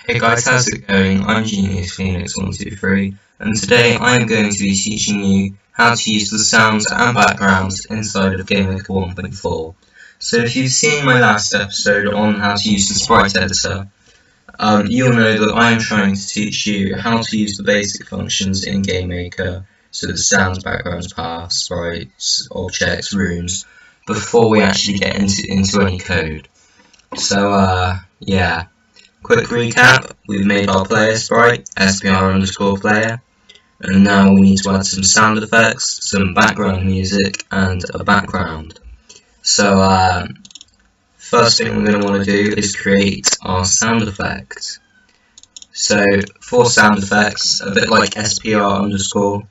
Hey guys, how's it going? I'm Genius Phoenix123, and today I'm going to be teaching you how to use the sounds and backgrounds inside of GameMaker 1.4. So if you've seen my last episode on how to use the sprite editor, you'll know that I am trying to teach you how to use the basic functions in GameMaker, so the sounds, backgrounds, paths, sprites, objects, rooms, before we actually get into any code. So yeah. Quick recap, we've made our player sprite, SPR_player, and now we need to add some sound effects, some background music, and a background. So first thing we're going to want to do is create our sound effect. So for sound effects, a bit like SPR_,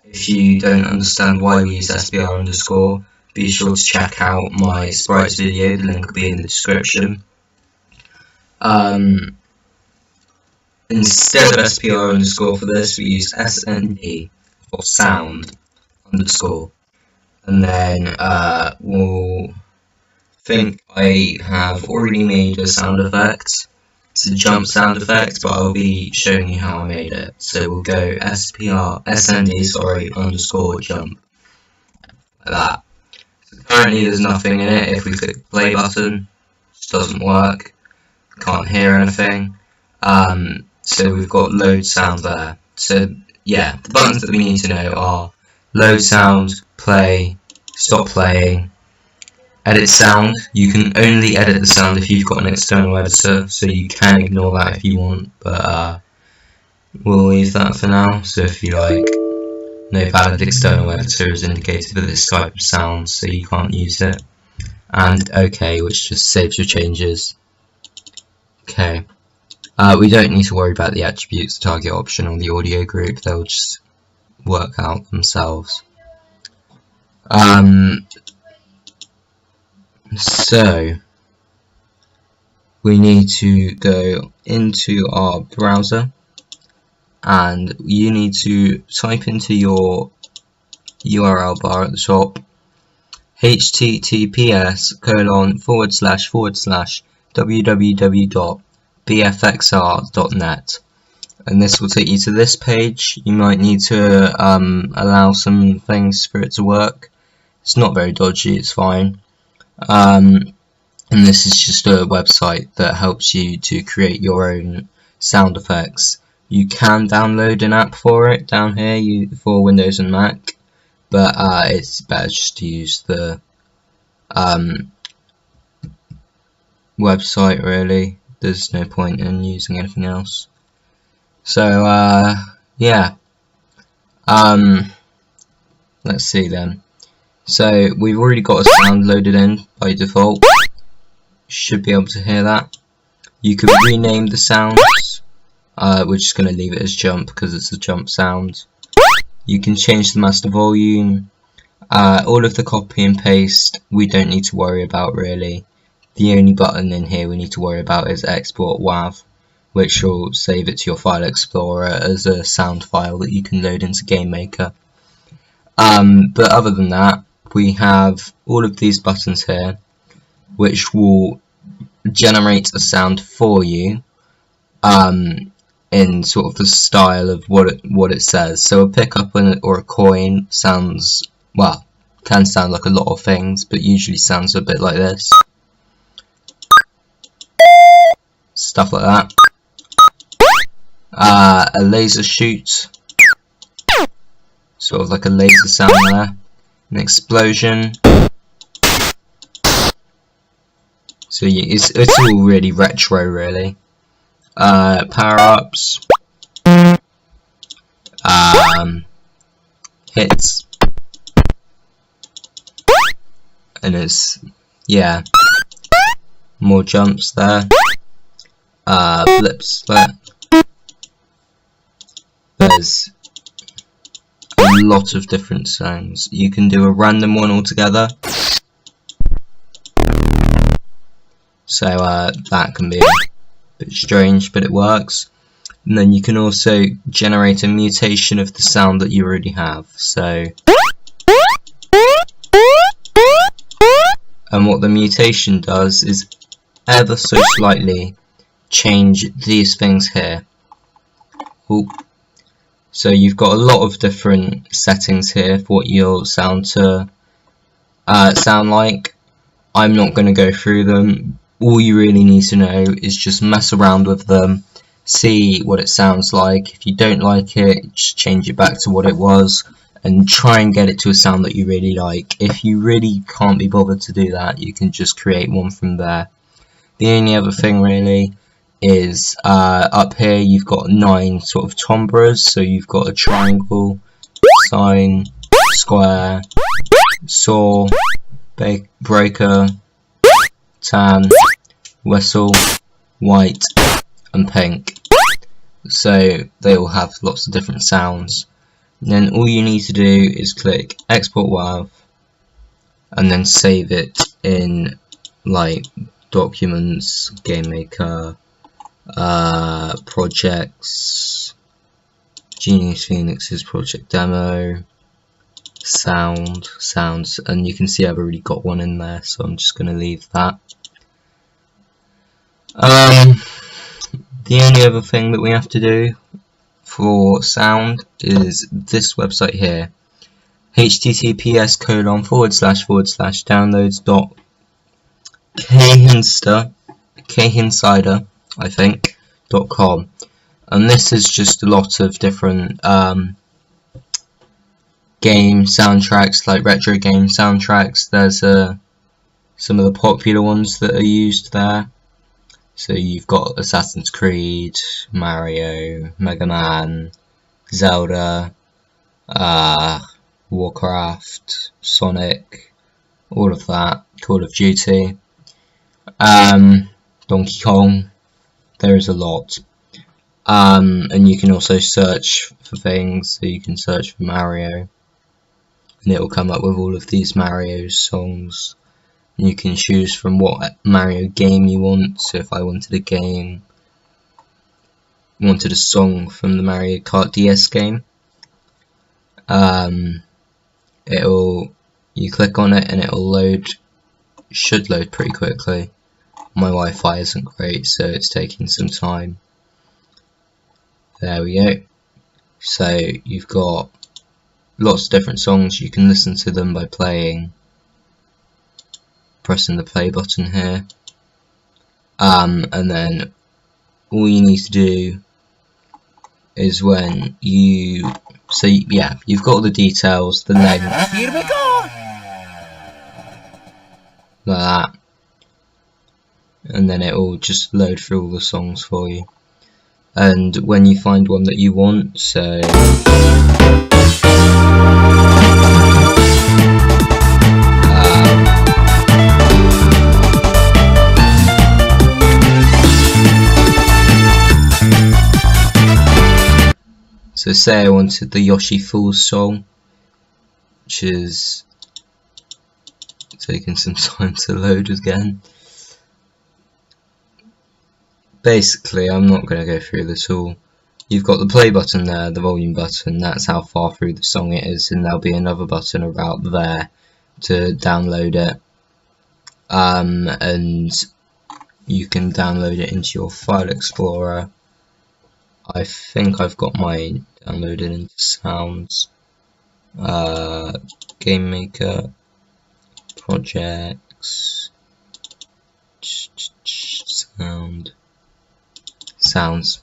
if you don't understand why we use SPR_, be sure to check out my sprites video, the link will be in the description. Instead of SPR_ for this, we use SND for sound underscore, and then we'll think I have already made a sound effect. It's a jump sound effect, but I'll be showing you how I made it. So we'll go SND underscore jump, like that. So currently there's nothing in it. If we click the play button, it just doesn't work. Can't hear anything. So we've got load sound there. So yeah, the buttons that we need to know are load sound, play, stop playing, edit sound. You can only edit the sound if you've got an external editor, so you can ignore that if you want, but we'll leave that for now. So if you like, no valid external editor is indicated for this type of sound, so you can't use it. And OK, which just saves your changes. Okay, we don't need to worry about the attributes, the target option, or the audio group. They'll just work out themselves. So we need to go into our browser, and you need to type into your URL bar at the top https://www.bfxr.net, and this will take you to this page. You might need to allow some things for it to work. It's not very dodgy, it's fine. And this is just a website that helps you to create your own sound effects. You can download an app for it down here for Windows and Mac, but it's better just to use the website, really. There's no point in using anything else. So yeah, let's see then. So we've already got a sound loaded in by default. Should be able to hear that. You can rename the sounds. We're just going to leave it as jump because it's a jump sound. You can change the master volume. All of the copy and paste we don't need to worry about, really. The only button in here we need to worry about is export WAV, which will save it to your file explorer as a sound file that you can load into GameMaker. But other than that, we have all of these buttons here, which will generate a sound for you in sort of the style of what it says. So a pickup or a coin sounds, well, can sound like a lot of things, but usually sounds a bit like this. Stuff like that. A laser shoot, sort of like a laser sound there. An explosion. So yeah, it's all really retro, really. Power-ups. Hits. And it's, yeah, more jumps there. Flips there. There's a lot of different sounds. You can do a random one altogether. So that can be a bit strange, but it works. And then you can also generate a mutation of the sound that you already have. So, and what the mutation does is ever so slightly change these things here. Ooh. So you've got a lot of different settings here for what your sound to sound like. I'm not going to go through them. All you really need to know is just mess around with them, see what it sounds like. If you don't like it, just change it back to what it was and try and get it to a sound that you really like. If you really can't be bothered to do that, you can just create one from there. The only other thing really is up here you've got 9 sort of timbres, so you've got a triangle, sine, square, saw, breaker, tan, whistle, white and pink. So they all have lots of different sounds. And then all you need to do is click export WAV and then save it in like documents, GameMaker, projects, Genius Phoenix's project demo, sounds, and you can see I've already got one in there, so I'm just going to leave that. The only other thing that we have to do for sound is this website here, https://downloads.kinsider.com, and this is just a lot of different game soundtracks, like retro game soundtracks. There's some of the popular ones that are used there. So you've got Assassin's Creed, Mario, Mega Man, Zelda, Warcraft, Sonic, all of that, Call of Duty, Donkey Kong. There is a lot. And you can also search for things, so you can search for Mario and it will come up with all of these Mario songs. You can choose from what Mario game you want. So if I wanted a song from the Mario Kart DS game, you click on it and it'll load. Should load pretty quickly. My Wi-Fi isn't great, so it's taking some time. There we go. So you've got lots of different songs. You can listen to them by pressing the play button here, and then all you need to do is when you've got all the details, the length, Here we go. like that, and then it will just load through all the songs for you. And when you find one that you want, so say I wanted the Yoshi Falls song, which is taking some time to load again. Basically, I'm not going to go through this all. You've got the play button there, the volume button, that's how far through the song it is, and there'll be another button about there to download it. And you can download it into your file explorer. I think I've got mine downloaded into Sounds, GameMaker, Projects, Sounds.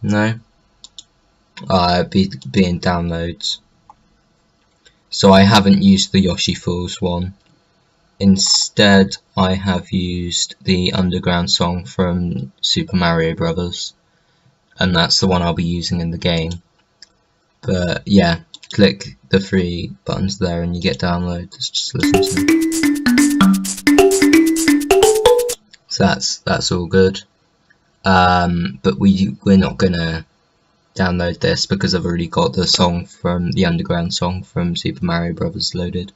No, it'd be in Downloads. So I haven't used the Yoshi Falls one. Instead, I have used the underground song from Super Mario Brothers. And that's the one I'll be using in the game. But yeah, click the 3 buttons there and you get download. Just listen to it. So that's all good. But we're not gonna download this because I've already got the song from the underground song from Super Mario Brothers loaded.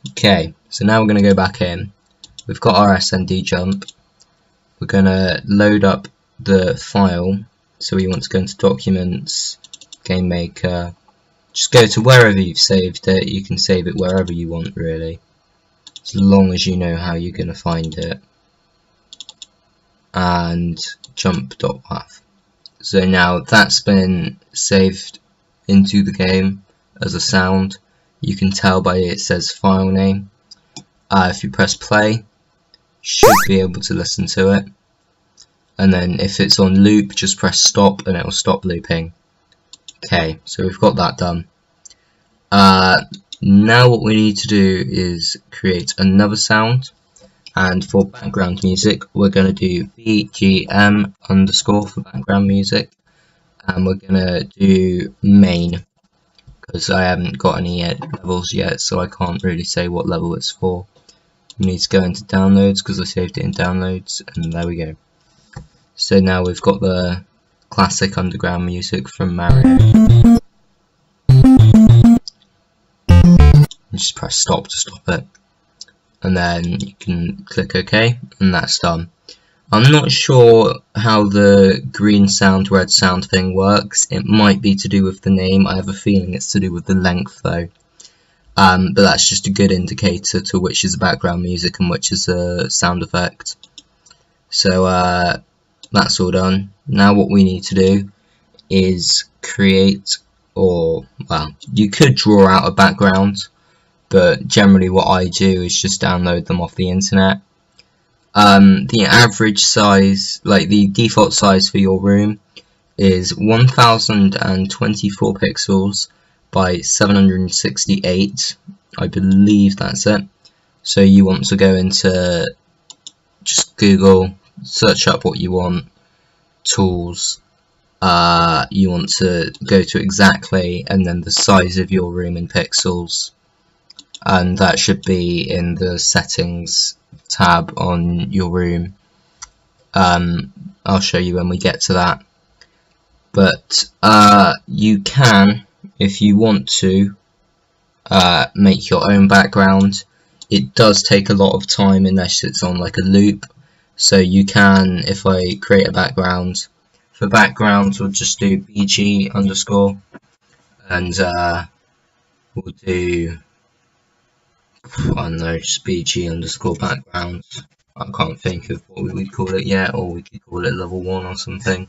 Okay, so now we're gonna go back in. We've got our SND jump. We're gonna load up the file, so we want to go into Documents, GameMaker, just go to wherever you've saved it. You can save it wherever you want really, as long as you know how you're going to find it. and jump.path. So now that's been saved into the game as a sound. You can tell by it says file name. If you press play, you should be able to listen to it. And then if it's on loop, just press stop and it will stop looping. Okay, so we've got that done. Now what we need to do is create another sound. And for background music, we're going to do BGM underscore for background music. And we're going to do main, because I haven't got any levels yet, so I can't really say what level it's for. We need to go into downloads, because I saved it in downloads, and there we go. So now we've got the classic underground music from Mario. Just press stop to stop it. And then you can click OK, and that's done. I'm not sure how the green sound, red sound thing works. It might be to do with the name. I have a feeling it's to do with the length though. But that's just a good indicator to which is the background music and which is a sound effect. So that's all done. Now what we need to do is create, or well, you could draw out a background, but generally what I do is just download them off the internet. The average size, like the default size for your room, is 1024 pixels by 768. I believe that's it. So you want to go into just Google, search up what you want, tools, you want to go to exactly, and then the size of your room in pixels, and that should be in the settings tab on your room. I'll show you when we get to that, but you can, if you want to, make your own background. It does take a lot of time unless it's on like a loop, so you can, if I create a background, for backgrounds we'll just do BG underscore, and we'll do, I don't know, just BG underscore backgrounds. I can't think of what we would call it yet, or we could call it level 1 or something.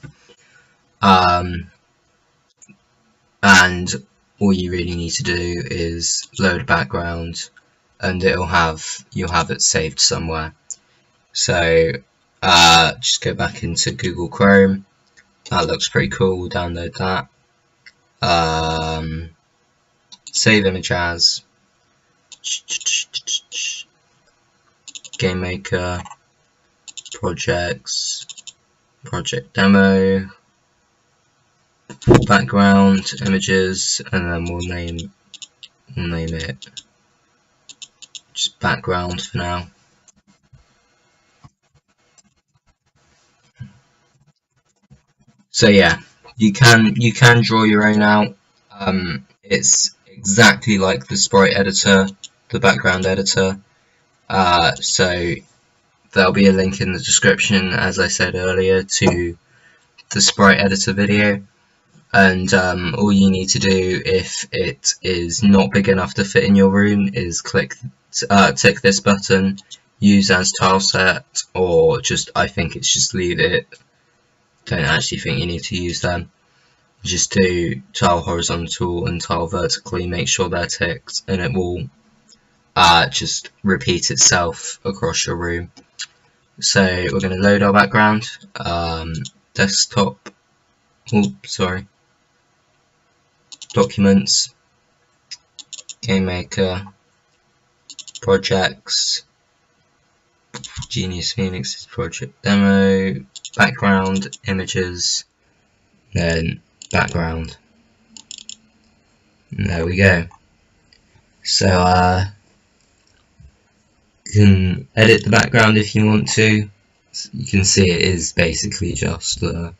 And all you really need to do is load a background, and you'll have it saved somewhere. So just go back into Google Chrome. That looks pretty cool. We'll download that. Save image as GameMaker projects, project demo, background images, and then we'll name it just background for now. So yeah, you can draw your own out. It's exactly like the sprite editor, the background editor. So there'll be a link in the description, as I said earlier, to the sprite editor video. And all you need to do, if it is not big enough to fit in your room, is tick this button, use as tile set, or just, I think it's just leave it. Don't actually think you need to use them. Just do tile horizontal and tile vertically, make sure they're ticked, and it will just repeat itself across your room. So we're going to load our background, desktop, documents, GameMaker, projects, Genius Phoenix's project demo, background, images, then background. And there we go. So you can edit the background if you want to. You can see it is basically just the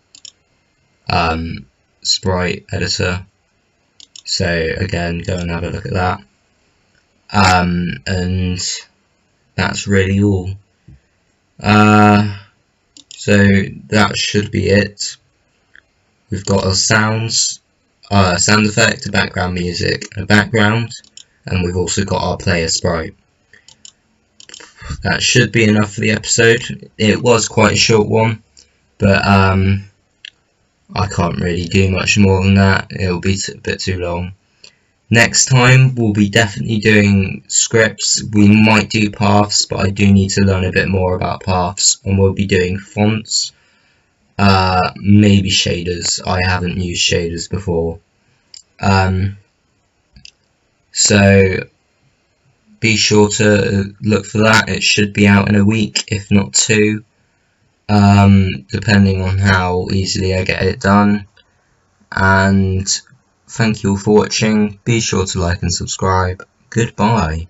sprite editor. So again, go and have a look at that. And that's really all. So that should be it. We've got our sounds, sound effect, a background music, a background, and we've also got our player sprite. that should be enough for the episode. It was quite a short one, but I can't really do much more than that. It'll be a bit too long. Next time we'll be definitely doing scripts. We might do paths, but I do need to learn a bit more about paths, and we'll be doing fonts, maybe shaders. I haven't used shaders before. So be sure to look for that. It should be out in a week, if not 2, depending on how easily I get it done. And thank you all for watching. Be sure to like and subscribe. Goodbye.